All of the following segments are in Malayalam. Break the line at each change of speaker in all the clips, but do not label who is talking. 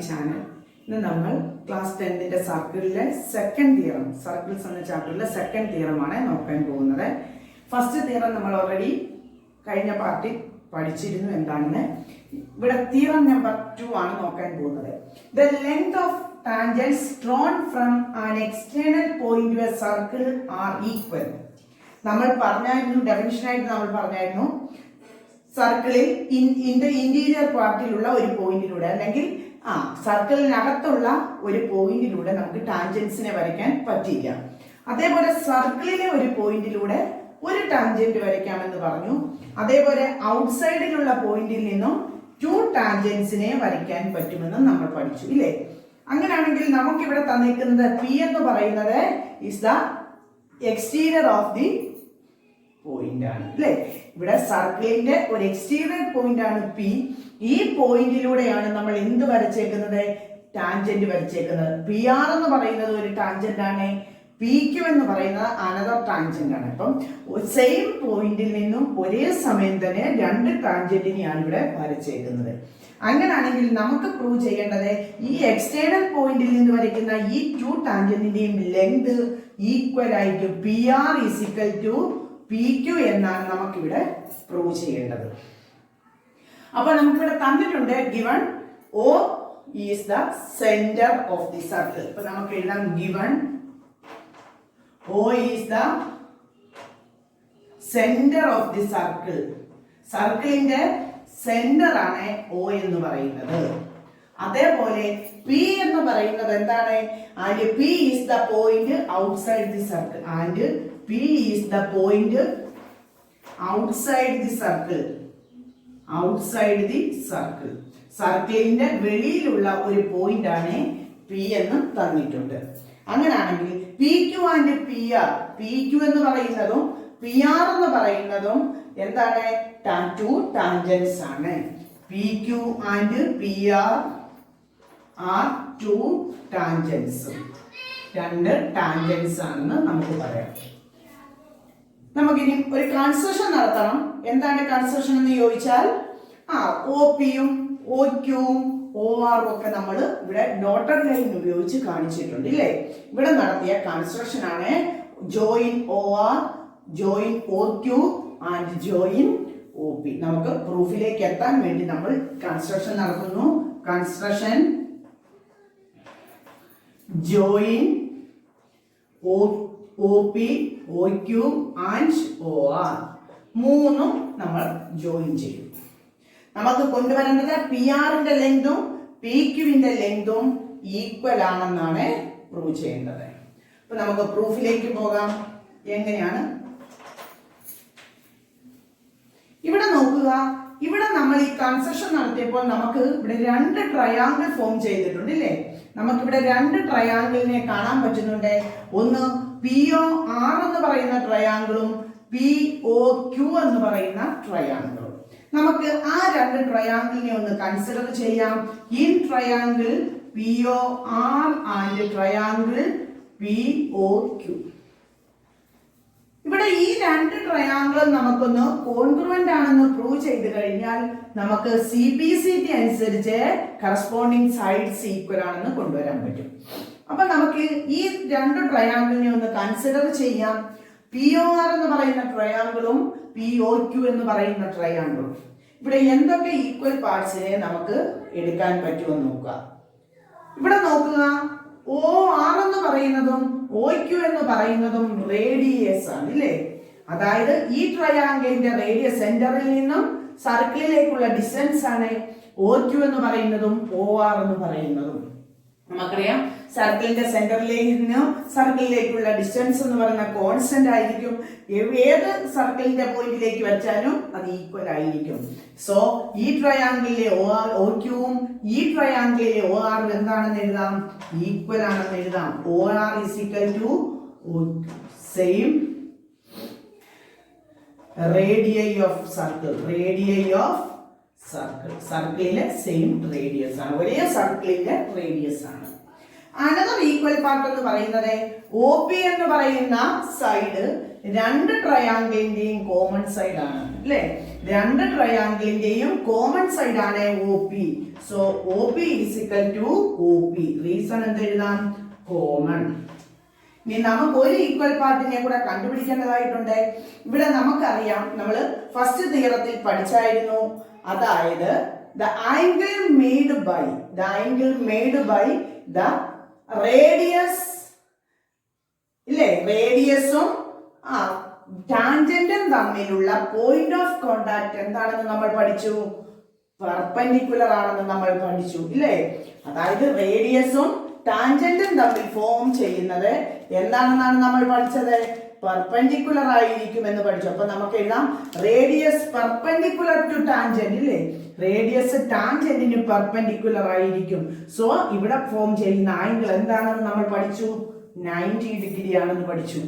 ചാനൽ. ഇന്ന് നമ്മൾ ക്ലാസ് 10ന്റെ സർക്കിളിലെ സെക്കൻഡ് തിയറം, സർക്കിൾസ് എന്ന ചാപ്റ്ററിലെ സെക്കൻഡ് തിയറമാണ് നോക്കാൻ പോകുന്നത്. ഫസ്റ്റ് തിയറം നമ്മൾ ഓൾറെഡി കഴിഞ്ഞ പാർട്ടിൽ പഠിച്ചിരുന്നു എന്താണെന്ന്. ഇവിടെ തിയറം നമ്പർ 2 ആണ് നോക്കാൻ പോകുന്നത്. The length of tangents drawn from an external point two A circle are equal. നമ്മൾ പറഞ്ഞായിരുന്നു, ഡെഫിനിഷനായിട്ട് നമ്മൾ പറഞ്ഞായിരുന്നു, സർക്കിളിൽ ഇന്റീരിയർ പാർട്ടിലുള്ള ഒരു പോയിന്റിലൂടെ അല്ലെങ്കിൽ സർക്കിളിനകത്തുള്ള ഒരു പോയിന്റിലൂടെ നമുക്ക് ടാൻജൻസിനെ വരയ്ക്കാൻ പറ്റില്ല. അതേപോലെ സർക്കിളിലെ ഒരു പോയിന്റിലൂടെ ഒരു ടാൻജന്റ് വരയ്ക്കാമെന്ന് പറഞ്ഞു. അതേപോലെ ഔട്ട്സൈഡിലുള്ള പോയിന്റിൽ നിന്നും 2 ടാൻജൻസിനെ വരയ്ക്കാൻ പറ്റുമെന്ന് നമ്മൾ പഠിച്ചു, ഇല്ലേ? അങ്ങനെയാണെങ്കിൽ നമുക്കിവിടെ തന്നിരിക്കുന്നത് പി എന്ന് പറയുന്നത് is the exterior of the point ആണ്, അല്ലേ? ഇവിടെ സർക്കിളിന്റെ ഒരു എക്സ്റ്റീരിയർ പോയിന്റ് ആണ് പി. ഈ പോയിന്റിലൂടെയാണ് നമ്മൾ എന്ത് വരച്ചേക്കുന്നത്? ടാൻജന്റ് വരച്ചേക്കുന്നത്. പി ആർ എന്ന് പറയുന്നത് ഒരു ടാൻജന്റ് ആണ്, പി ക്യു എന്ന് പറയുന്നത് അനദർ ടാൻജന്റ് ആണ്. അപ്പം സെയിം പോയിന്റിൽ നിന്നും ഒരേ സമയം തന്നെ 2 ടാൻജന്റിനെയാണ് ഇവിടെ വരച്ചേക്കുന്നത്. അങ്ങനെയാണെങ്കിൽ നമുക്ക് പ്രൂവ് ചെയ്യേണ്ടത് ഈ എക്സ്റ്റേണൽ പോയിന്റിൽ നിന്ന് വരയ്ക്കുന്ന ഈ 2 ടാൻജന്റിന്റെയും ലെങ്ത് ഈക്വൽ ആയിട്ട് P R is equal to P Q എന്നാണ് നമുക്കിവിടെ പ്രൂവ് ചെയ്യേണ്ടത്. അപ്പൊ നമുക്കിവിടെ തന്നിട്ടുണ്ട് given O is the centre of the circle. അപ്പൊ നമുക്ക് എഴുതാം given O is the centre of the circle. സർക്കിളിന്റെ സെന്റർ ആണ് O എന്ന് പറയുന്നത്. അതേപോലെ P എന്ന് പറയുന്നത് എന്താണ്? And P is the point outside the circle. And P is the point outside the circle. Outside the circle. സർക്കിളിന്റെ വെളിയിലുള്ള ഒരു പോയിന്റ് ആണ് പി എന്ന് തന്നിട്ടുണ്ട്. അങ്ങനെയാണെങ്കിൽ P Q and P R, P Q എന്ന് പറയുന്നതും പി ആർ എന്ന് പറയുന്നതും എന്താണ്? 2 ടാൻജൻസ് ആണ്. P Q and P R 2 tangents, 2 tangents ആണെന്ന് നമുക്ക് പറയാം. നമുക്കിനി ഒരു കൺസ്ട്രക്ഷൻ നടത്തണം. എന്താണ് കൺസ്ട്രക്ഷൻ എന്ന് ചോദിച്ചാൽ, ഒ പിയും ഒ ക്യൂവും ഒ ആറും ഒക്കെ നമ്മൾ ഇവിടെ ഡോട്ടഡ് ലൈൻ ഉപയോഗിച്ച് കാണിച്ചിട്ടുണ്ട്, ഇല്ലേ? ഇവിടെ നടത്തിയ കൺസ്ട്രക്ഷൻ ആണ് join O R, join O Q and join O P. നമുക്ക് പ്രൂഫിലേക്ക് എത്താൻ വേണ്ടി നമ്മൾ കൺസ്ട്രക്ഷൻ നടത്തുന്നു. Construction join O P, O Q and O R, 3 നമ്മൾ ജോയിൻ ചെയ്യും. നമുക്ക് കൊണ്ടുവരേണ്ടത് പി ആറിന്റെ ലെങ്തും പി ക്യൂവിന്റെ ലെങ്തും ഈക്വൽ ആണെന്നാണ് പ്രൂവ് ചെയ്യേണ്ടത്. അപ്പൊ നമുക്ക് പ്രൂഫിലേക്ക് പോകാം. എങ്ങനെയാണ്? ഇവിടെ നോക്കുക. ഇവിടെ നമ്മൾ ഈ കൺസ്ട്രക്ഷൻ നടത്തിയപ്പോൾ നമുക്ക് ഇവിടെ 2 ട്രയാങ്കിൾ ഫോം ചെയ്തിട്ടുണ്ട്, ഇല്ലേ? നമുക്കിവിടെ 2 ട്രയാങ്കിളിനെ കാണാൻ പറ്റുന്നുണ്ട്. ഒന്ന് പി ഒ ആർ എന്ന് പറയുന്ന ട്രയാങ്കിളും പി ഒ ക്യു എന്ന് പറയുന്ന ട്രയാങ്കിളും. നമുക്ക് ആ 2 ട്രയാങ്കിളിനെ ഒന്ന് കൺസിഡർ ചെയ്യാം. In triangle P O R and triangle P O Q. ഇവിടെ ഈ 2 ട്രയാങ്കിളും നമുക്കൊന്ന് കോൺഗ്രുവന്റ് ആണെന്ന് പ്രൂവ് ചെയ്ത് കഴിഞ്ഞാൽ നമുക്ക് CPCT അനുസരിച്ച് കറസ്പോണ്ടിങ് സൈഡ്സ് ഈക്വൽ ആണെന്ന് കൊണ്ടുവരാൻ പറ്റും. അപ്പൊ നമുക്ക് ഈ 2 ട്രയാങ്കിളിനെ ഒന്ന് കൺസിഡർ ചെയ്യാം. പി ഒ ആർ എന്ന് പറയുന്ന ട്രയാങ്കിളും പി ഒ ക്യു എന്ന് പറയുന്ന ട്രയാങ്കിളും. ഇവിടെ എന്തൊക്കെ ഈക്വൽ പാർട്സിനെ നമുക്ക് എടുക്കാൻ പറ്റുമെന്ന് നോക്കുക. ഇവിടെ നോക്കുക, ഒ ആർ എന്ന് പറയുന്നതും ഒ ക്യു എന്ന് പറയുന്നതും റേഡിയസ് ആണ്, ഇല്ലേ? അതായത് ഈ ട്രയാങ്കിളിന്റെ റേഡിയസ് സെന്ററിൽ നിന്നും സർക്കിളിലേക്കുള്ള ഡിസ്റ്റൻസ് ആണ് ഒ ക്യു എന്ന് പറയുന്നതും ഒ ആർ എന്ന് പറയുന്നതും. നമുക്കറിയാം സർക്കിളിന്റെ സെന്ററിലേക്ക് നിന്നും സർക്കിളിലേക്കുള്ള ഡിസ്റ്റൻസ് എന്ന് പറയുന്ന കോൺസ്റ്റന്റ് ആയിരിക്കും. ഏത് സർക്കിളിന്റെ പോയിന്റിലേക്ക് വെച്ചാലും അത് ഈക്വൽ ആയിരിക്കും. സോ ഈ ട്രയാങ്കിളിലെ ഒ ക്യൂവും ഈ ട്രയാങ്കിളിലെ ഒ ആറും എന്താണെന്ന് എഴുതാം? ഈക്വൽ ആണെന്ന് എഴുതാം. O R is equal to O Q. Same radii of circle, radii of circle, സർക്കിളിലെ സെയിം റേഡിയസ് ആണ്, ഒരേ സർക്കിളിന്റെ റേഡിയസ് ആണ്. അനദർ ഈക്വൽ പാർട്ട് എന്ന് പറയുന്നത് ഒ പി എന്ന് പറയുന്ന സൈഡ് രണ്ട് ട്രയാങ്കിളിന്റെയും കോമൺ സൈഡ് ആണ് അല്ലെ. രണ്ട് ട്രയാങ്കിളിന്റെയും കോമൺ സൈഡ് ആണ് OP. So OP is equal to OP. Reason എന്ത് എഴുതാം? കോമൺ. ഇനി നമുക്ക് ഒരു ഈക്വൽ പാർട്ടിനെ കൂടെ കണ്ടുപിടിക്കേണ്ടതായിട്ടുണ്ട്. ഇവിടെ നമുക്കറിയാം, നമ്മൾ ഫസ്റ്റ് തിയറത്തിൽ പഠിച്ചായിരുന്നു, അതായത് the angle made by the radius ഇല്ലേ, റേഡിയസും ടാൻജന്റും തമ്മിലുള്ള പോയിന്റ് ഓഫ് കോണ്ടാക്ട് എന്താണെന്ന് നമ്മൾ പഠിച്ചു? പെർപെൻഡിക്കുലർ ആണെന്ന് നമ്മൾ പഠിച്ചു ഇല്ലേ. അതായത് റേഡിയസും ടാൻജന്റും തമ്മിൽ ഫോം ചെയ്യുന്നത് എന്താണെന്നാണ് നമ്മൾ പഠിച്ചത്? പെർപെൻഡിക്കുലർ ആയിരിക്കും എന്ന് പഠിച്ചു. അപ്പൊ നമുക്ക് എഴുതാം റേഡിയസ് പെർപെൻഡിക്കുലർ ടു ടാൻജന്റ് ഇല്ലേ. റേഡിയസ് ടാൻജന്റിന് പെർപെൻഡിക്കുലർ ആയിരിക്കും. സോ ഇവിടെ ഫോം ചെയ്യുന്ന ആംഗിൾ എന്താണെന്ന് നമ്മൾ പഠിച്ചു? 90 ഡിഗ്രി ആണെന്ന് പഠിച്ചു.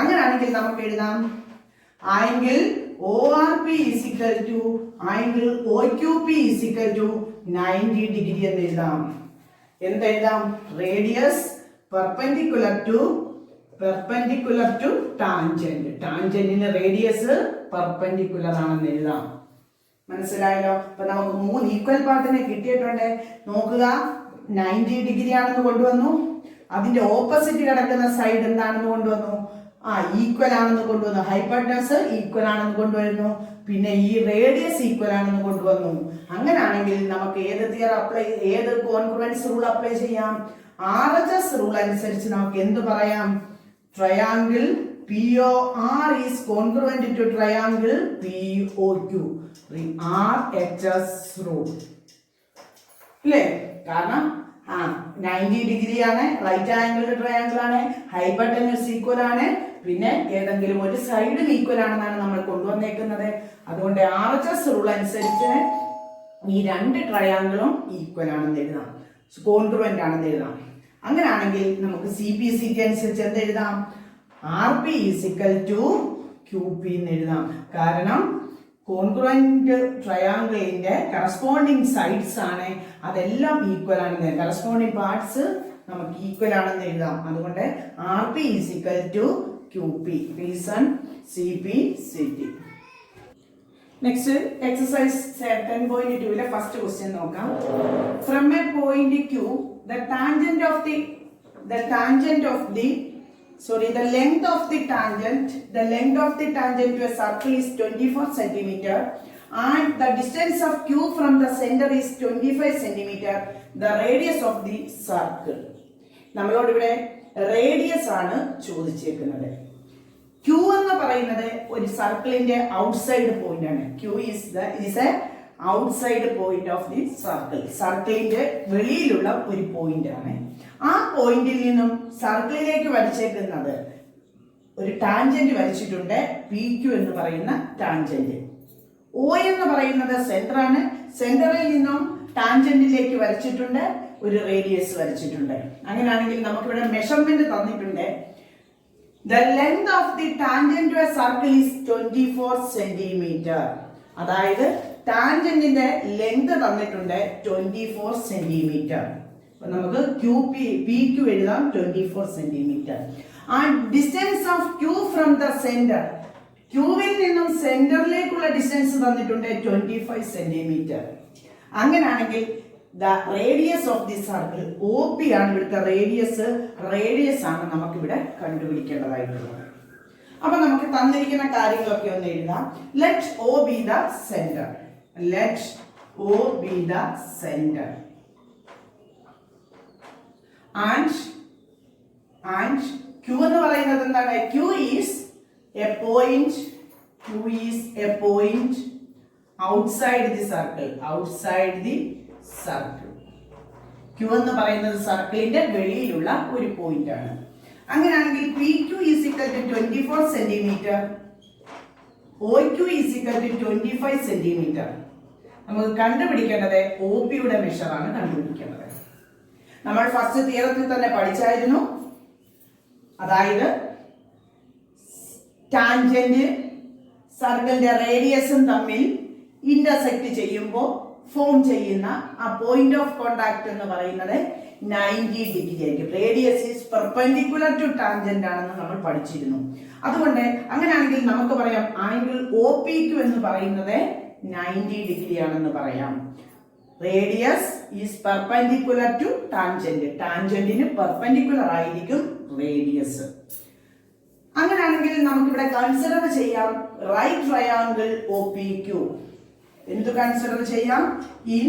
അങ്ങനെയാണെങ്കിൽ നമുക്ക് എഴുതാം angle ORP is equal to angle OQP is equal to 90 degree എന്ന് എഴുതാം. എന്തെഴുതാം? Radius perpendicular to tangent. ടാൻജന്റിന് റേഡിയസ് പെർപെൻഡിക്കുലർ ആണെന്ന് എഴുതാം. മനസ്സിലായല്ലോ? അപ്പൊ നമുക്ക് 3 ഈക്വൽ പാർട്ടിനെ കിട്ടിയിട്ടുണ്ട്. നോക്കുക, 90 ഡിഗ്രി ആണെന്ന് കൊണ്ടുവന്നു. അതിന്റെ ഓപ്പോസിറ്റ് കിടക്കുന്ന സൈഡ് എന്താണെന്ന് കൊണ്ടുവന്നു? ഈക്വൽ ആണെന്ന് കൊണ്ടുവന്നു. ഹൈപ്പോട്ടനസ് ഈക്വൽ ആണെന്ന് കൊണ്ടുവരുന്നു. പിന്നെ ഈ റേഡിയസ് ഈക്വൽ ആണെന്ന് കൊണ്ടുവന്നു. അങ്ങനെയാണെങ്കിൽ നമുക്ക് ഏത് കോൺഗ്രുവൻസ് റൂൾ അപ്ലൈ ചെയ്യാം? RHS റൂൾ അനുസരിച്ച് നമുക്ക് എന്ത് പറയാം? Triangle POR is congruent to triangle POQ. RHS rule ഇല്ലേ. കാരണം 90 ഡിഗ്രി ആണ്, റൈറ്റ് ആംഗിൾ ട്രയാങ്കിൾ ആണ്, ഹൈപ്പോട്ടനസ് ഈക്വൽ ആണ്, പിന്നെ ഏതെങ്കിലും ഒരു സൈഡും ഈക്വൽ ആണെന്നാണ് നമ്മൾ കൊണ്ടുവന്നേക്കുന്നത്. അതുകൊണ്ട് RHS റൂൾ അനുസരിച്ച് ഈ രണ്ട് ട്രയാങ്കിളും ഈക്വൽ ആണെന്ന് എഴുതാം, കോൺഗ്രുവന്റ് ആണെന്ന് എഴുതാം. അങ്ങനെയാണെങ്കിൽ നമുക്ക് CP/CT അനുസരിച്ച് എന്ത് എഴുതാം? RP is equal to QP എന്ന് എഴുതാം. കാരണം കോൺഗ്രുവന്റ് ട്രയാങ്കിളിന്റെ കറസ്പോണ്ടിങ് സൈഡ്സ് ആണ്, അതെല്ലാം ഈക്വൽ ആണെന്ന്, കറസ്പോണ്ടിങ് പാർട്സ് നമുക്ക് ഈക്വൽ ആണെന്ന് എഴുതാം. അതുകൊണ്ട് RP is equal to QP. Reason CP/CT. Next exercise 10.2 first question നോക്കാം. From a point Q, the length of the tangent to a circle is 24 cm and the distance of Q from the center is 25 cm. The radius of the circle. നമ്മളോട് ഇവിടെ റേഡിയസ് ആണ് ചോദിച്ചേക്കുന്നത്. Q എന്ന് പറയുന്നത് ഒരു സർക്കിളിന്റെ ഔട്ട്സൈഡ് പോയിന്റ് ആണ്. Q is a outside point of the circle. സർക്കിളിന്റെ വെളിയിലുള്ള ഒരു പോയിന്റ് ആണ്. ആ പോയിന്റിൽ നിന്നും സർക്കിളിലേക്ക് വരച്ചേക്കുന്നത് ഒരു ടാൻജന്റ് വരച്ചിട്ടുണ്ട്, PQ എന്ന് പറയുന്ന ടാൻജന്റ്. O എന്ന് പറയുന്നത് സെന്റർ ആണ്. സെന്ററിൽ നിന്നും ടാൻജന്റിലേക്ക് വരച്ചിട്ടുണ്ട്, ഒരു റേഡിയസ് വരച്ചിട്ടുണ്ട്. അങ്ങനെയാണെങ്കിൽ നമുക്കിവിടെ മെഷർമെന്റ് തന്നിട്ടുണ്ട്. The length of the tangent to a circle is 24 cm. അതായത് ടാൻജന്റിന്റെ ലെങ്ത് തന്നിട്ടുണ്ട് 24 സെന്റിമീറ്റർ. അപ്പൊ നമുക്ക് PQ എഴുതാം 24 centimetre. And distance of Q from the centre, ക്യൂവിൽ നിന്നും സെന്ററിലേക്കുള്ള ഡിസ്റ്റൻസ് തന്നിട്ടുണ്ട് 25 സെന്റിമീറ്റർ. അങ്ങനെയാണെങ്കിൽ the radius of the circle OP ആണ് ഇവിടുത്തെ റേഡിയസ് ആണ് നമുക്കിവിടെ കണ്ടുപിടിക്കേണ്ടതായിട്ടുള്ളത്. അപ്പൊ നമുക്ക് തന്നിരിക്കുന്ന കാര്യങ്ങളൊക്കെ ഒന്ന് എഴുതാം. Let O be the center. And Q എന്ന് പറയുന്നത് എന്താണ്? Q is a point outside the circle. Q എന്ന് പറയുന്നത് സർക്കിളിന്റെ വെളിയിലുള്ള ഒരു പോയിന്റ് ആണ്. അങ്ങനെയാണെങ്കിൽ PQ is equal to 24 centimetre, OQ is equal to 25 centimetre. നമുക്ക് കണ്ടുപിടിക്കേണ്ടത് OP യുടെ മെഷർ ആണ് കണ്ടുപിടിക്കേണ്ടത്. നമ്മൾ ഫസ്റ്റ് തിയറത്തിൽ തന്നെ പഠിച്ചായിരുന്നു. അതായത് ടാൻജന്റ് സർക്കിളിന്റെ റേഡിയസും തമ്മിൽ ഇന്റർസെക്ട് ചെയ്യുമ്പോൾ ഫോം ചെയ്യുന്ന ആ പോയിന്റ് ഓഫ് കോണ്ടാക്ട് എന്ന് പറയുന്നത് 90 ഡിഗ്രി ആയിരിക്കും. Radius is perpendicular to tangent ആണെന്ന് നമ്മൾ പഠിച്ചിരുന്നു. അതുകൊണ്ട് അങ്ങനെയാണെങ്കിൽ നമുക്ക് പറയാം ആംഗിൾ ഒ പി ക്യു എന്ന് പറയുന്നത് 90 ഡിഗ്രി ആണെന്ന് പറയാം. Radius is perpendicular to tangent. ടാൻജന്റിന് പെർപെൻഡിക്കുലർ ആയിരിക്കും റേഡിയസ്. അങ്ങനെയാണെങ്കിൽ നമുക്കിവിടെ കൺസിഡർ ചെയ്യാം right triangle O P Q. എന്ത് കൺസിഡർ ചെയ്യാം? In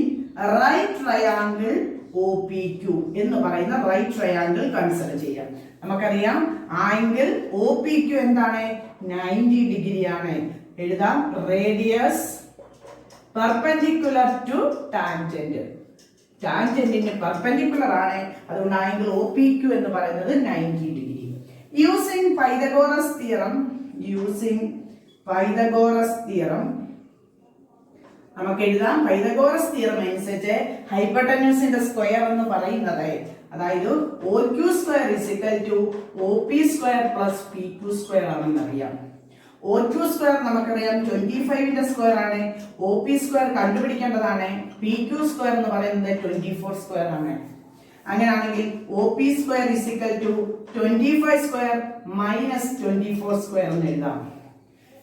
right triangle O P Q എന്ന് പറയുന്ന റൈറ്റ് ട്രയാങ്കിൾ കൺസിഡർ ചെയ്യാം. നമുക്കറിയാം ആംഗിൾ ഒ പി ക്യു എന്താണ്? 90 ഡിഗ്രി ആണ്. എഴുതാം റേഡിയസ് പെർപെൻഡിക്കുലർ ടു ടാൻജന്റ്. ടാൻജന്റിന് പെർപെൻഡിക്കുലർ ആണ്, അതുകൊണ്ട് ആംഗിൾ ഒ പി ക്യു എന്ന് പറയുന്നത് 90 ഡിഗ്രി. യൂസിംഗ് പൈതഗോറസ് തിയറം നമുക്ക് എഴുതാം. പൈതഗോറസ് തിയറം അനുസരിച്ച് ഹൈപ്പോട്ടന്യൂസിന്റെ സ്ക്വയർ എന്ന് പറയുന്നത് അതായത് O Q square is equal to O P square plus P Q square ആണെന്ന് അറിയാം. ഒ ക്യു സ്ക്വയർ നമുക്കറിയാം 25ന്റെ സ്ക്വയർ ആണ്. ഒ പി സ്ക്വയർ കണ്ടുപിടിക്കേണ്ടതാണ്. പി ക്യു സ്ക്വയർ എന്ന് പറയുന്നത് 24 സ്ക്വയർ ആണ്. അങ്ങനെയാണെങ്കിൽ O P square is equal to 25 square minus 24 square എന്ന് എഴുതാം.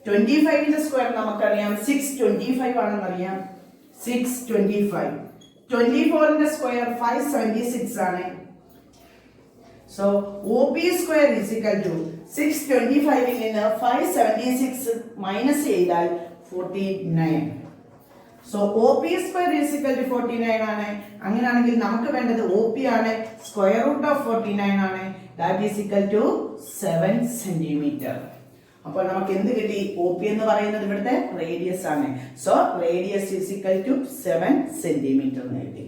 25ന്റെ സ്ക്വയർ നമുക്കറിയാം 625 ആണെന്ന് അറിയാം. 625. 24ന്റെ സ്ക്വയർ 576 ആണ്. So O P square is equal to 625 ൽ നിന്ന് 576 മൈനസ് ചെയ്താൽ 49. So O P square is equal to 49 ആണ്. അങ്ങനെയാണെങ്കിൽ നമുക്ക് വേണ്ടത് ഒ പി ആണ്. സ്ക്വയർ റൂട്ട് ഓഫ് 49 ആണ്. That is equal to 7 centimetre. അപ്പോൾ നമുക്ക് എന്ത് കിട്ടി? ഒ പി എന്ന് പറയുന്നത് ഇവിടുത്തെ റേഡിയസ് ആണ്. So radius is equal to 7 centimetre എന്ന് കിട്ടി.